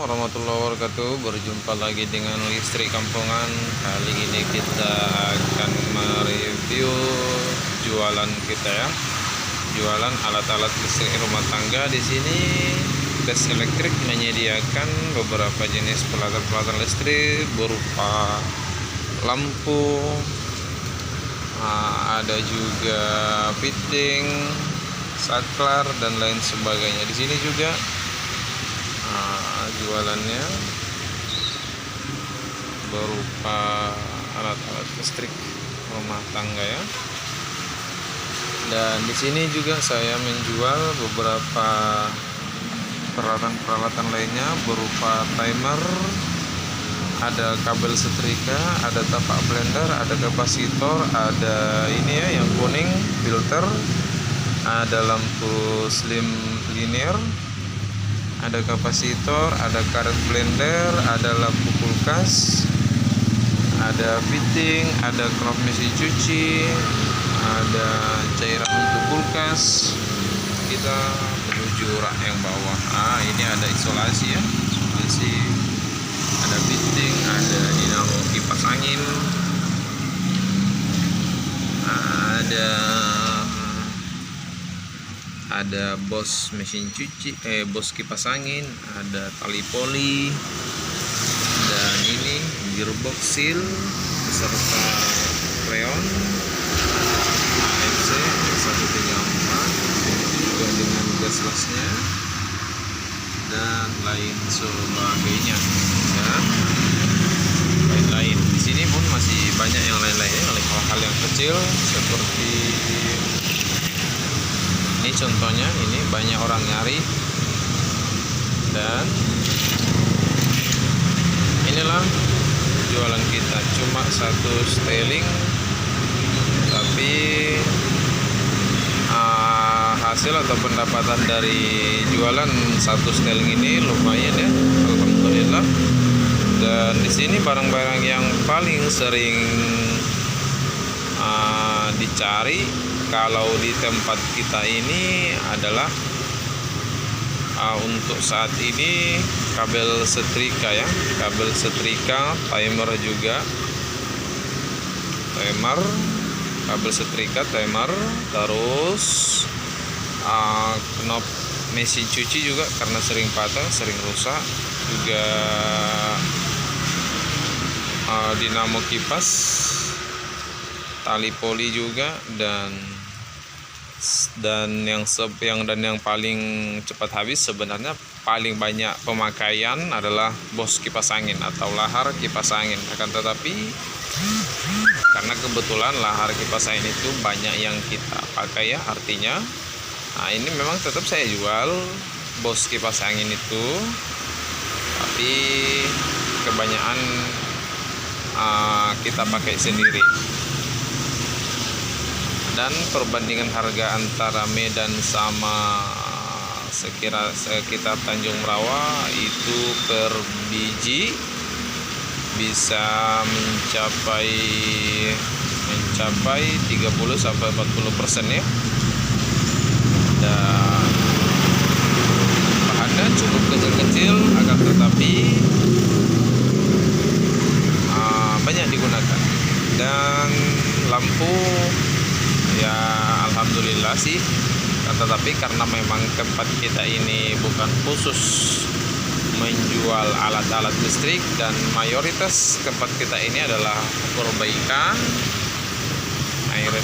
Warahmatullahi wabarakatuh. Berjumpa lagi dengan listrik kampungan. Kali ini kita akan mereview jualan kita ya. Jualan alat-alat listrik rumah tangga. Di sini Gas Elektrik menyediakan beberapa jenis peralatan listrik berupa lampu, ada juga fitting, saklar dan lain sebagainya. Di sini juga jualannya berupa alat-alat listrik rumah tangga ya. Dan di sini juga saya menjual beberapa peralatan lainnya berupa timer, ada kabel setrika, ada tapak blender, ada kapasitor, ada ini ya yang kuning filter, ada lampu slim linear, ada kapasitor, ada karet blender, ada lampu kulkas, ada fitting, ada knop mesin cuci, ada cairan untuk kulkas. Kita menuju rak yang bawah. Ini ada isolasi ya, isolasi, ada fitting, ada dinamo kipas angin, ada bos mesin cuci, bos kipas angin, ada tali poli, dan ini gearbox seal beserta freon AFC 134 juga dengan gas lasnya dan lain sebagainya ya. Lain-lain di sini pun masih banyak yang lain-lainnya, hal-hal yang kecil seperti ini contohnya. Ini banyak orang nyari, dan inilah jualan kita. Cuma satu styling, tapi hasil atau pendapatan dari jualan satu styling ini lumayan ya, alhamdulillah. Dan di sini barang-barang yang paling sering dicari kalau di tempat kita ini adalah untuk saat ini kabel setrika ya, kabel setrika, timer juga, timer, kabel setrika, timer, terus knop mesin cuci juga karena sering patah, sering rusak, juga dinamo kipas, tali poli juga, dan yang paling cepat habis sebenarnya, paling banyak pemakaian adalah bos kipas angin atau lahar kipas angin. Akan tetapi karena kebetulan lahar kipas angin itu banyak yang kita pakai ya, artinya ini memang tetap saya jual bos kipas angin itu, tapi kebanyakan kita pakai sendiri. Dan perbandingan harga antara Medan sama sekitar Tanjung Merawa itu per biji bisa mencapai 30-40% ya. Dan bahannya cukup kecil-kecil, akan tetapi banyak digunakan. Dan lampu ya alhamdulillah sih, tetapi karena memang tempat kita ini bukan khusus menjual alat-alat listrik, dan mayoritas tempat kita ini adalah perbaikan,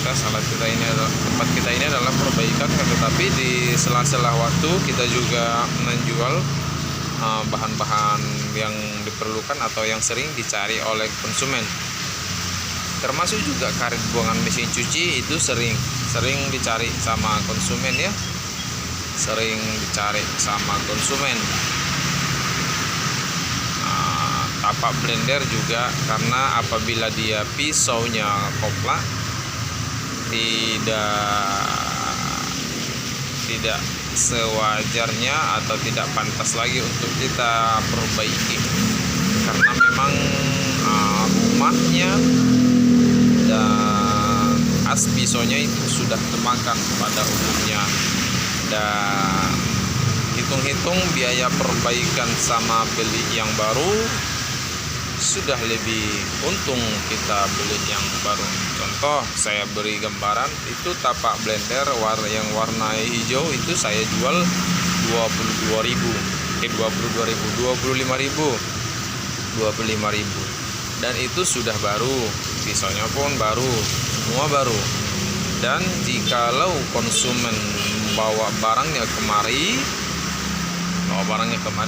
tempat kita ini adalah perbaikan, tetapi di sela-sela waktu kita juga menjual bahan-bahan yang diperlukan atau yang sering dicari oleh konsumen, termasuk juga karet buangan mesin cuci. Itu sering dicari sama konsumen ya, sering dicari sama konsumen. Tapak blender juga, karena apabila dia pisaunya kopla tidak sewajarnya atau tidak pantas lagi untuk kita perbaiki, karena memang rumahnya dan as pisaunya itu sudah termakan pada umumnya, dan hitung-hitung biaya perbaikan sama beli yang baru, sudah lebih untung kita beli yang baru. Contoh saya beri gambaran, itu tapak blender yang warna hijau itu saya jual 25.000 dan itu sudah baru, pisaunya pun baru, semua baru. Dan jikalau konsumen bawa barangnya kemari,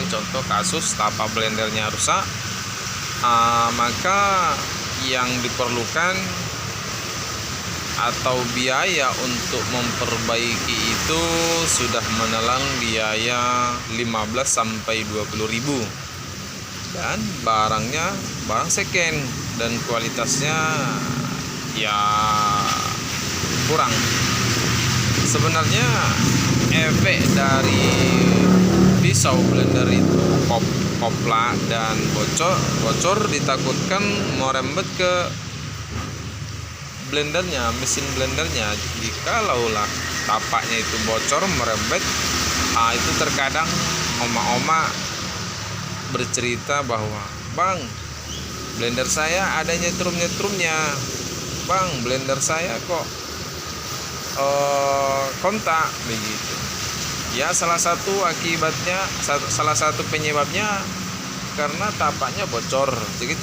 contoh kasus tapak blendernya rusak, maka yang diperlukan atau biaya untuk memperbaiki itu sudah menelan biaya 15-20 ribu, dan barangnya barang second dan kualitasnya ya kurang. Sebenarnya efek dari pisau blender itu kopla dan bocor ditakutkan merembet ke blendernya, mesin blendernya. Jikalau tapaknya itu bocor merembet, itu terkadang oma-oma bercerita bahwa, "Bang, blender saya ada nyetrum-nyetrumnya. Bang, blender saya kok kontak," begitu. Ya, salah satu penyebabnya karena tapaknya bocor. Jadi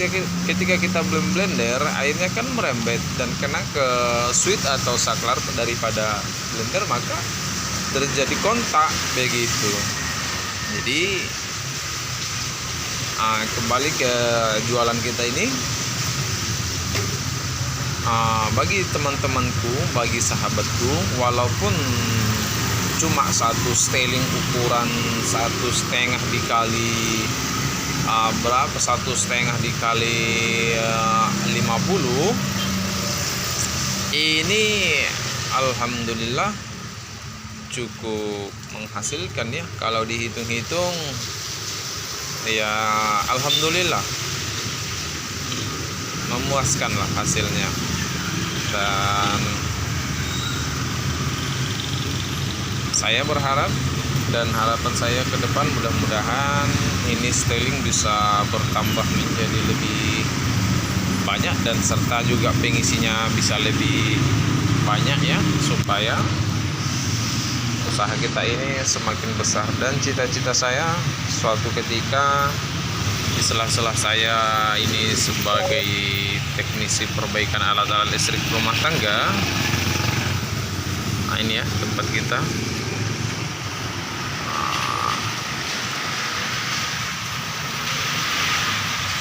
ketika kita blender, airnya kan merembet dan kena ke switch atau saklar daripada blender, maka terjadi kontak begitu. Jadi kembali ke jualan kita ini, bagi teman-temanku, bagi sahabatku, walaupun cuma satu styling ukuran 1,5 dikali 1,5 dikali 50, ini alhamdulillah cukup menghasilkan ya. Kalau dihitung-hitung ya alhamdulillah memuaskan lah hasilnya. Dan saya berharap, dan harapan saya ke depan, mudah-mudahan ini styling bisa bertambah menjadi lebih banyak, dan serta juga pengisinya bisa lebih banyak ya, supaya usaha kita ini semakin besar. Dan cita-cita saya suatu ketika di sela-sela saya ini sebagai teknisi perbaikan alat-alat listrik rumah tangga, ini ya tempat kita.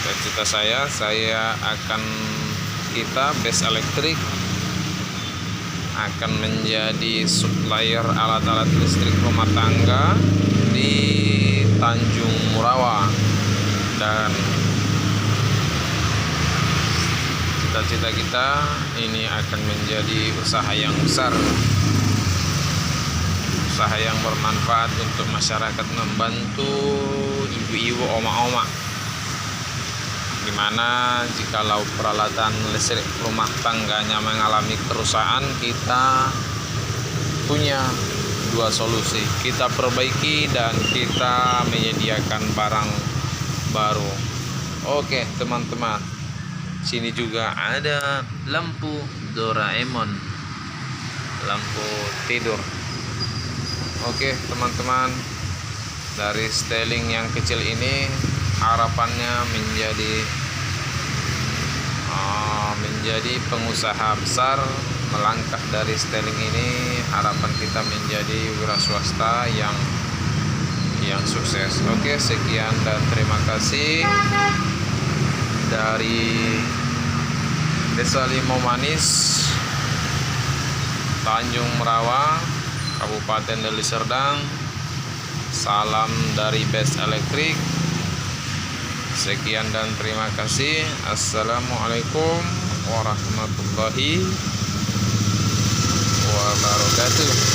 Cita-cita saya akan Best Electric akan menjadi supplier alat-alat listrik rumah tangga di Tanjung Murawa, dan cita-cita kita ini akan menjadi usaha yang besar, usaha yang bermanfaat untuk masyarakat, membantu ibu-ibu, oma-oma, dimana jikalau peralatan listrik rumah tangganya mengalami kerusakan, kita punya dua solusi: kita perbaiki dan kita menyediakan barang baru. Oke teman-teman, sini juga ada lampu Doraemon, lampu tidur. Oke teman-teman, dari styling yang kecil ini harapannya menjadi pengusaha besar. Melangkah dari styling ini, harapan kita menjadi wira swasta yang sukses. Oke, sekian dan terima kasih dari Desa Limau Manis, Tanjung Merawa, Kabupaten Deli Serdang. Salam dari Best Electric. Sekian dan terima kasih. Assalamualaikum warahmatullahi wabarakatuh.